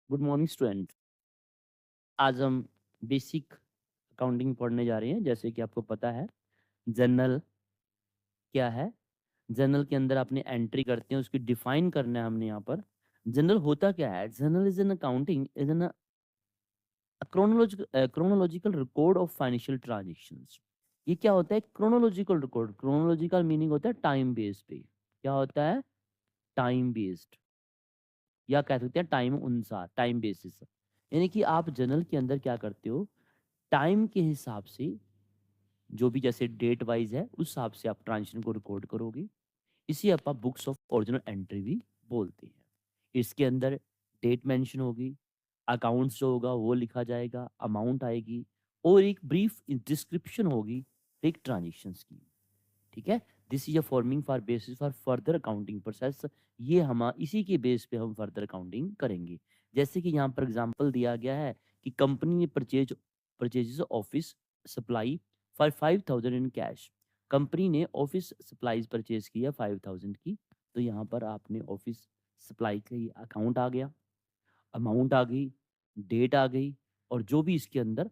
Good morning student. आज हम basic accounting पढ़ने जा रहे हैं। जैसे कि आपको पता है जर्नल क्या है। जर्नल के अंदर आपने एंट्री करते हैं, उसकी डिफाइन करना है हमने यहाँ पर। जर्नल होता क्या है? Journal is an accounting is an chronological record of financial transactions. ये क्या होता है? Chronological record. क्रोनोलॉजिकल मीनिंग होता है टाइम बेस्ड पे। क्या होता है? टाइम बेस्ड, या कह सकते हैं टाइम अनुसार, टाइम बेसिस। यानी कि आप जर्नल के अंदर क्या करते हो, टाइम के हिसाब से जो भी जैसे डेट वाइज है उस हिसाब से आप ट्रांजेक्शन को रिकॉर्ड करोगे। इसी आप बुक्स ऑफ ओरिजिनल एंट्री भी बोलते हैं। इसके अंदर डेट मेंशन होगी, अकाउंट्स जो होगा वो लिखा जाएगा, अमाउंट आएगी और एक ब्रीफ डिस्क्रिप्शन होगी एक ट्रांजेक्शन्स की। ठीक है। This is a forming for basis for further accounting process. ये हम इसी के बेस पे हम फर्दर अकाउंटिंग करेंगे। जैसे कि यहाँ पर एग्जांपल दिया गया है कि कंपनी ने purchase office supply for 5,000 in cash. Company ने ऑफिस सप्लाईज परचेज किया 5,000 की। तो यहाँ पर आपने ऑफिस सप्लाई का अकाउंट आ गया, अमाउंट आ गई, डेट आ गई, और जो भी इसके अंदर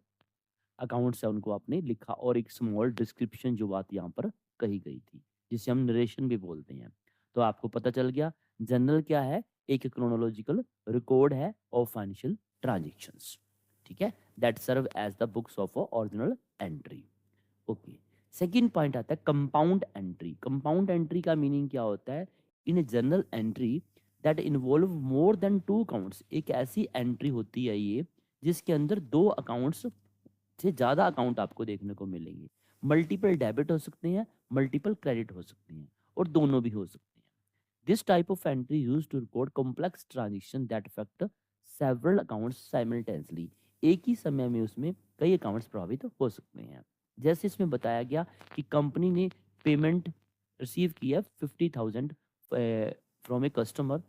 अकाउंट्स है उनको आपने लिखा, और एक स्मॉल डिस्क्रिप्शन जो बात यहाँ पर कही गई थी, जिसे हम नरेशन भी बोलते हैं। तो आपको पता चल गया जर्नल क्या है। एक क्रोनोलॉजिकल रिकॉर्ड है ऑफ फाइनेंशियल ट्रांजेक्शंस। ठीक है। That serve as the books of original entry. Okay. Second point आता है कंपाउंड एंट्री। कंपाउंड एंट्री का मीनिंग क्या होता है? In a journal entry that involve more than two accounts. एक ऐसी एंट्री होती है ये जिसके अंदर दो अकाउंट्स से ज़्यादा अकाउंट आपको देखने को मिलेंगे। मल्टीपल डेबिट हो सकते हैं, मल्टीपल क्रेडिट हो सकते हैं, और दोनों भी हो सकते हैं। This type of entry use to record complex transaction that affect several accounts simultaneously. एक ही समय में उसमें कई अकाउंट्स प्रभावित हो सकते हैं। जैसे इसमें बताया गया कि कंपनी ने पेमेंट रिसीव किया 50,000 from a customer,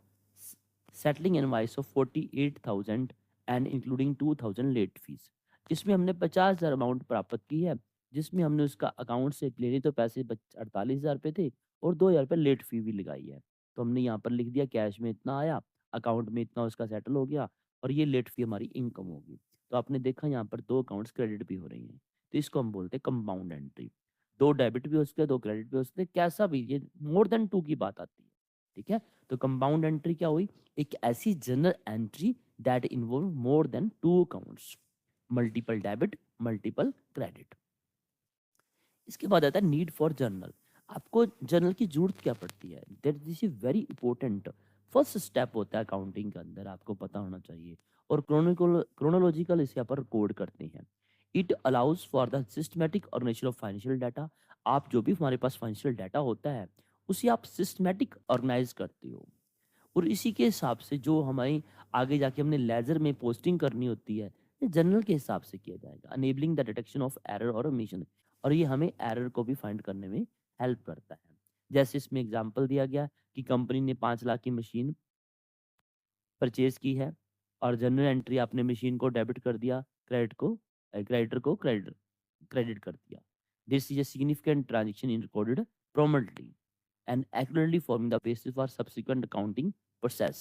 settling invoice of 48,000 and including 2,000 late fees. इसमें हमने 50,000 अमाउंट प्राप्त की है, जिसमें हमने उसका अकाउंट से लेने तो पैसे 48,000 रुपये थे, और 2,000 रुपये लेट फी भी लगाई है। तो हमने यहाँ पर लिख दिया कैश में इतना आया, अकाउंट में इतना उसका सेटल हो गया, और ये लेट फी हमारी इनकम होगी। तो आपने देखा यहाँ पर दो अकाउंट्स क्रेडिट भी हो रही हैं। तो इसको हम बोलते हैं कंपाउंड एंट्री। दो डेबिट भी हो सकते हैं, दो क्रेडिट भी हो सकते हैं, कैसा भी, ये मोर देन टू की बात आती है। ठीक है। तो कंपाउंड एंट्री क्या हुई? एक ऐसी general entry that involve more than two accounts, multiple debit, multiple credit. इसके बाद आता है नीड फॉर जर्नल। आपको जर्नल की जरूरत क्या पड़ती है? That this is very important. First step होता है अकाउंटिंग के अंदर, आपको पता होना चाहिए। और क्रोनोलॉजिकल इसे यहाँ पर कोड करते हैं। It allows for the systematic organisation of financial data. आप जो भी हमारे पास फाइनेंशियल डाटा होता है उसे आप सिस्टमेटिक ऑर्गेनाइज करते हो, और इसी के हिसाब से जो हमारी आगे जाके हमने लेजर में पोस्टिंग करनी होती है, ये जर्नल के हिसाब से किया जाएगा, enabling the detection of error और ओमिशन। और ये हमें एरर को भी फाइंड करने में हेल्प करता है। जैसे इसमें एग्जांपल दिया गया कि कंपनी ने 5 लाख की मशीन परचेज की है, और जनरल एंट्री आपने मशीन को डेबिट कर दिया, क्रेडिटर को क्रेडिट कर दिया। This is a significant transaction in recorded promptly and accurately forming the basis for subsequent accounting process।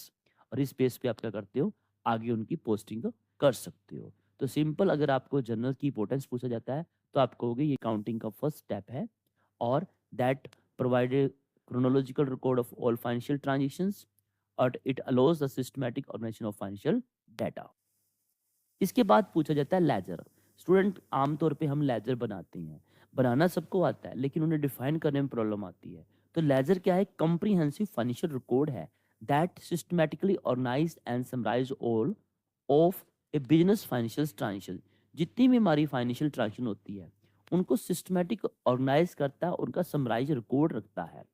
और इस बेस पे आप क्या करते हो, आगे उनकी पोस्टिंग कर सकते हो। तो सिंपल, अगर आपको जर्नल की इंपॉर्टेंस पूछा जाता है तो आप कहोगे ये अकाउंटिंग का फर्स्ट स्टेप है, और that provided chronological record of all financial transactions, और it allows the systematic organisation of financial data. इसके बाद पूछा जाता है लेजर। स्टूडेंट, आमतौर पे हम लेजर बनाते हैं, बनाना सबको आता है, लेकिन उन्हें डिफाइन करने में प्रॉब्लम आती है। तो लेजर क्या है? कॉम्प्रिहेंसिव फाइनेंशियल रिकॉर्ड है that systematically organise and summarise all of a business financial transaction. जितनी भी हमारी फाइनेंशियल ट्रांजेक्शन होती है उनको सिस्टमैटिक ऑर्गेनाइज करता है, उनका समराइज रिकॉर्ड रखता है।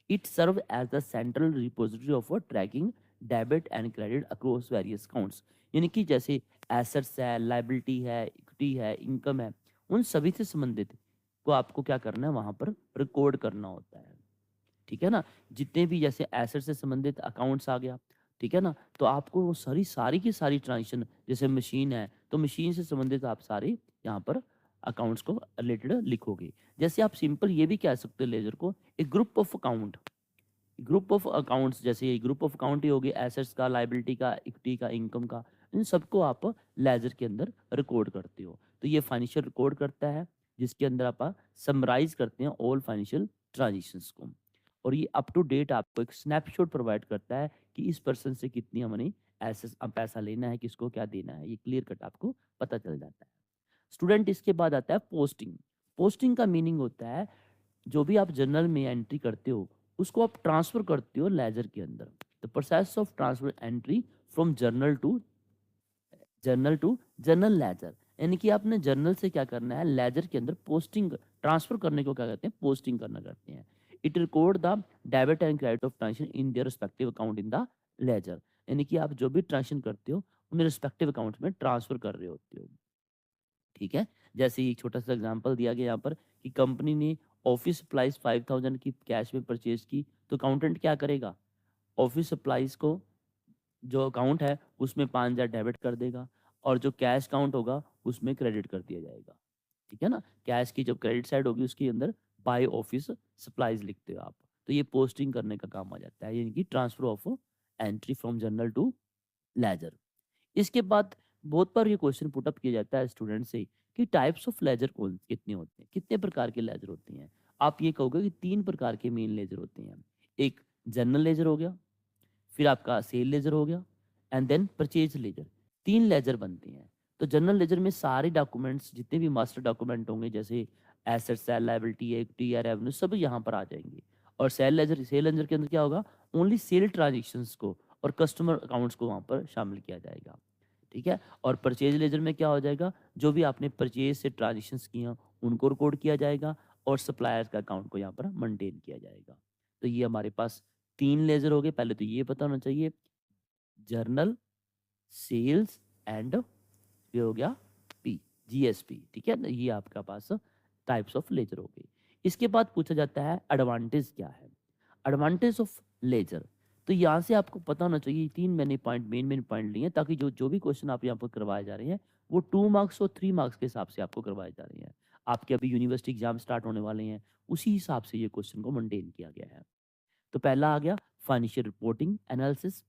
It serve as the central repository of tracking debit and credit across various accounts. यानी कि जैसे एसेट्स है, लाइबिलिटी है, इक्विटी है, इनकम है, उन सभी से संबंधित को आपको क्या करना है, वहां पर रिकॉर्ड करना होता है। ठीक है ना। जितने भी जैसे एसेट से संबंधित अकाउंट्स आ गया, ठीक है ना, तो आपको वो सारी सारी की सारी ट्रांजेक्शन, जैसे मशीन है तो मशीन से संबंधित आप सारे यहाँ पर अकाउंट्स को रिलेटेड लिखोगे। जैसे आप सिंपल ये भी कह सकते हो लेजर को एक group of account, group of accounts, जैसे ग्रुप ऑफ अकाउंट ही हो गए एसेट्स का, लाइबिलिटी का, इक्विटी का, इनकम का। इन सबको आप लेजर के अंदर रिकॉर्ड करते हो। तो ये फाइनेंशियल रिकॉर्ड करता है, जिसके अंदर आप समराइज करते हैं ऑल फाइनेंशियल ट्रांजेक्शंस को, और ये अप टू डेट आपको एक स्नैपशॉट प्रोवाइड करता है कि इस पर्सन से कितनी हमने ऐसे पैसा लेना है, किसको क्या देना है, ये क्लियर कट आपको पता चल जाता है। स्टूडेंट, इसके बाद आता है पोस्टिंग। पोस्टिंग का मीनिंग होता है जो भी आप जर्नल में एंट्री करते हो उसको आप ट्रांसफर करते हो लेजर के अंदर। The process of transfer entry from journal ledger, यानी कि आपने जर्नल से क्या करना है, लेजर के अंदर पोस्टिंग ट्रांसफर करने को क्या कहते हैं, पोस्टिंग करना कहते हैं। It record the debit and credit of transaction in their respective account in the ledger, यानी कि आप जो भी ट्रांजेक्शन करते हो उन्हें रिस्पेक्टिव अकाउंट में ट्रांसफर कर रहे होते हो। ठीक है, जैसे एक छोटा सा एग्जांपल दिया गया यहाँ पर कि कंपनी ने ऑफिस सप्लाईज 5000 की कैश में परचेज की, तो अकाउंटेंट क्या करेगा, ऑफिस सप्लाईज को जो अकाउंट है उसमें 5000 डेबिट कर देगा, और जो कैश काउंट होगा उसमें क्रेडिट कर दिया जाएगा। ठीक है ना, कैश की जब क्रेडिट साइड होगी उसके अंदर बाय ऑफिस सप्लाईज लिखते हो आप, तो ये पोस्टिंग करने का काम आ जाता है, यानी कि transfer of entry from journal to ledger. इसके बाद बहुत बार ये क्वेश्चन पुट अप किया जाता है स्टूडेंट से कि टाइप्स ऑफ लेजर कौन कितने होते हैं, कितने प्रकार के लेजर होते हैं। आप ये कहोगे कि 3 प्रकार के मेन लेजर होते हैं। एक जनरल लेजर हो गया, फिर आपका सेल लेजर हो गया, and then purchase ledger. 3 ledger बनते हैं। तो जनरल लेजर में सारे डॉक्यूमेंट्स जितने भी मास्टर डॉक्यूमेंट होंगे, जैसे एसेट्स है, लायबिलिटी है, इक्विटी है, रेवेन्यू, सब यहाँ पर आ जाएंगे। और सेल लेजर के अंदर क्या होगा, ओनली सेल ट्रांजेक्शन्स को और कस्टमर अकाउंट्स को वहाँ पर शामिल किया जाएगा। ठीक है, और परचेज लेजर में क्या हो जाएगा, जो भी आपने परचेज से ट्रांजेक्शन्स किया उनको रिकॉर्ड किया जाएगा, और सप्लायर का अकाउंट को यहाँ पर मेंटेन किया जाएगा। तो ये हमारे पास 3 लेजर हो गए। पहले तो ये पता होना चाहिए, जर्नल, सेल्स एंड ये हो गया पी, जीएसपी। ठीक है ना, ये आपका पास टाइप्स ऑफ लेजर हो गई। इसके बाद पूछा जाता है एडवांटेज क्या है, एडवांटेज ऑफ लेजर। तो यहाँ से आपको पता होना चाहिए, 3 मैंने पॉइंट मेन पॉइंट लिए हैं, ताकि जो जो भी क्वेश्चन आप यहाँ पर करवाए जा रहे हैं वो 2 मार्क्स और 3 मार्क्स के हिसाब से आपको करवाए जा रहे हैं। आपके अभी यूनिवर्सिटी एग्जाम स्टार्ट होने वाले हैं, उसी हिसाब से ये क्वेश्चन को मेंटेन किया गया है। तो पहला आ गया फाइनेंशियल रिपोर्टिंग एनालिसिस,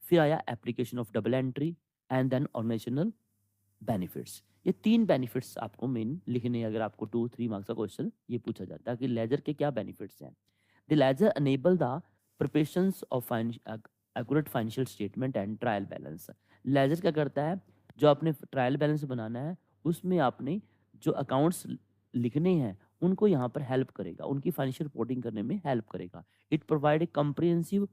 फिर आया application of double entry, and then organisational benefits. ये 3 बेनिफिट्स आपको मेन लिखने हैं, अगर आपको 2-3 मार्क्स का क्वेश्चन ये पूछा जाता है कि लेजर के क्या बेनिफिट्स हैं। The ledger enable the preparations of accurate financial statement and trial balance. Ledger क्या करता है, जो आपने ट्रायल बैलेंस बनाना है उसमें आपने जो अकाउंट्स लिखने हैं उनको यहाँ पर हेल्प करेगा, उनकी फाइनेंशियल रिपोर्टिंग करने में हेल्प करेगा। It provide a comprehensive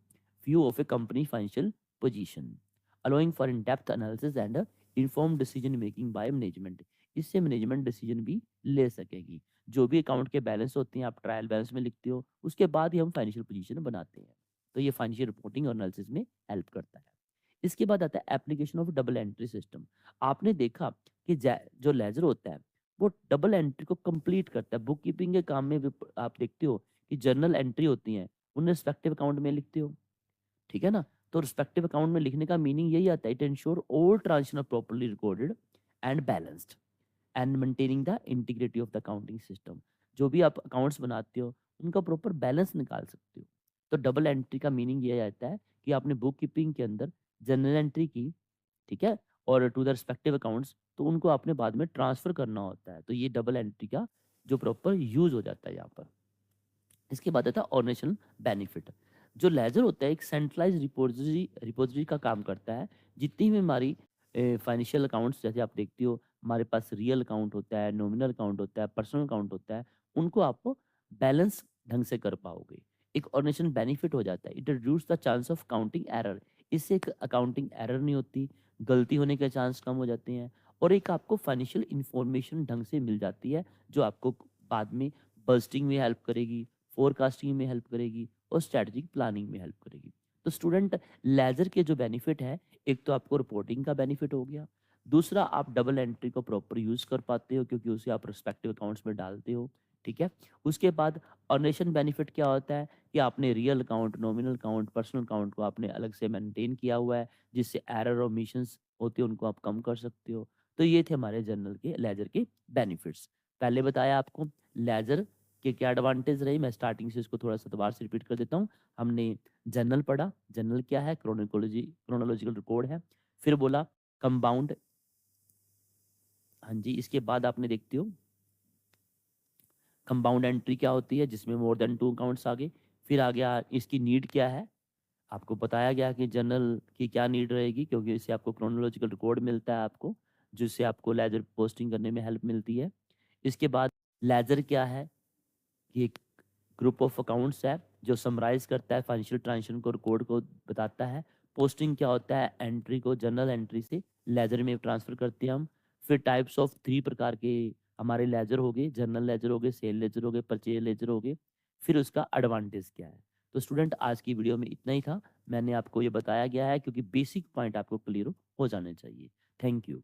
view of A company financial position, allowing for in depth analysis and inform decision making by management. इससे मैनेजमेंट डिसीजन भी ले सकेगी। जो भी अकाउंट के बैलेंस होते हैं आप ट्रायल बैलेंस में लिखते हो, उसके बाद ही हम फाइनेंशियल पोजीशन बनाते हैं। तो ये फाइनेंशियल रिपोर्टिंग और एनालिसिस में हेल्प करता है। इसके बाद आता है application of double entry system. आपने देखा कि जो लेजर होता है वो डबल एंट्री को कंप्लीट करता है। बुक कीपिंग के काम में भी आप देखते हो कि जर्नल एंट्री होती हैं उन्हें रिस्पेक्टिव अकाउंट में लिखते हो। ठीक है ना, तो रिस्पेक्टिव अकाउंट में लिखने का मीनिंग यही आता है, it ensure all transaction are properly recorded and balanced and maintaining the integrity of the accounting system. जो भी आप अकाउंट्स बनाते हो उनका प्रॉपर बैलेंस निकाल सकते हो। तो डबल एंट्री का मीनिंग ये आता है कि आपने बुक कीपिंग के अंदर जनरल एंट्री की, ठीक है, और टू द रिस्पेक्टिव अकाउंट्स, तो उनको आपने बाद में ट्रांसफर करना होता है। तो ये डबल एंट्री का जो प्रॉपर यूज हो जाता है यहाँ पर। इसके बाद आता है ऑर्गेनाइजेशनल बेनिफिट। जो लेजर होता है एक सेंट्रलाइज रिपोजिटरी का काम करता है। जितनी भी हमारी फाइनेंशियल अकाउंट्स, जैसे आप देखते हो हमारे पास रियल अकाउंट होता है, नॉमिनल अकाउंट होता है, पर्सनल अकाउंट होता है, उनको आप बैलेंस ढंग से कर पाओगे। एक ऑर्गेनाइजेशन बेनिफिट हो जाता है, it reduce the chance of counting error. इससे एक अकाउंटिंग एरर नहीं होती, गलती होने के चांस कम हो जाते हैं, और एक आपको फाइनेंशियल इंफॉर्मेशन ढंग से मिल जाती है जो आपको बाद में बजटिंग में हेल्प करेगी, फोरकास्टिंग में हेल्प करेगी, और स्ट्रैटेजिक प्लानिंग में हेल्प करेगी। तो स्टूडेंट, लेजर के जो बेनिफिट है, एक तो आपको रिपोर्टिंग का बेनिफिट हो गया, दूसरा आप डबल एंट्री को प्रॉपर यूज कर पाते हो क्योंकि उसे आप रिस्पेक्टिव अकाउंट्स में डालते हो। ठीक है, उसके बाद ऑर्गेनाइजेशन बेनिफिट क्या होता है कि आपने real account, nominal account, personal account को आपने अलग से मेंटेन किया हुआ है, जिससे एरर और मिशंस होते हैं उनको आप कम कर सकते हो। तो ये थे हमारे जर्नल के लेजर के बेनिफिट्स। पहले बताया आपको लेजर के क्या एडवांटेज रही, मैं स्टार्टिंग से इसको थोड़ा सा दोबारा से रिपीट कर देता हूँ। हमने जर्नल पढ़ा, जर्नल क्या है, क्रोनोलॉजिकल रिकॉर्ड है। फिर बोला कंपाउंड, हाँ जी, इसके बाद आपने देखते हो कंपाउंड एंट्री क्या होती है, जिसमें मोर देन 2 अकाउंट्स आ गए। फिर आ गया इसकी नीड क्या है, आपको बताया गया कि जर्नल की क्या नीड रहेगी, क्योंकि इससे आपको क्रोनोलॉजिकल रिकॉर्ड मिलता है आपको, जिससे आपको लेजर पोस्टिंग करने में हेल्प मिलती है। इसके बाद लेजर क्या है, ये एक ग्रुप ऑफ अकाउंट्स है जो समराइज करता है फाइनेंशियल ट्रांजेक्शन को, रिकॉर्ड को बताता है। पोस्टिंग क्या होता है, एंट्री को जर्नल एंट्री से लेजर में ट्रांसफर करते हैं हम। फिर टाइप्स ऑफ 3 प्रकार के हमारे लेजर हो गए, जर्नल लेजर हो गए, सेल लेजर हो गए, परचेज लेजर हो गए। फिर उसका एडवांटेज क्या है। तो स्टूडेंट आज की वीडियो में इतना ही था, मैंने आपको ये बताया गया है क्योंकि बेसिक पॉइंट आपको क्लियर हो जाने चाहिए। Thank you.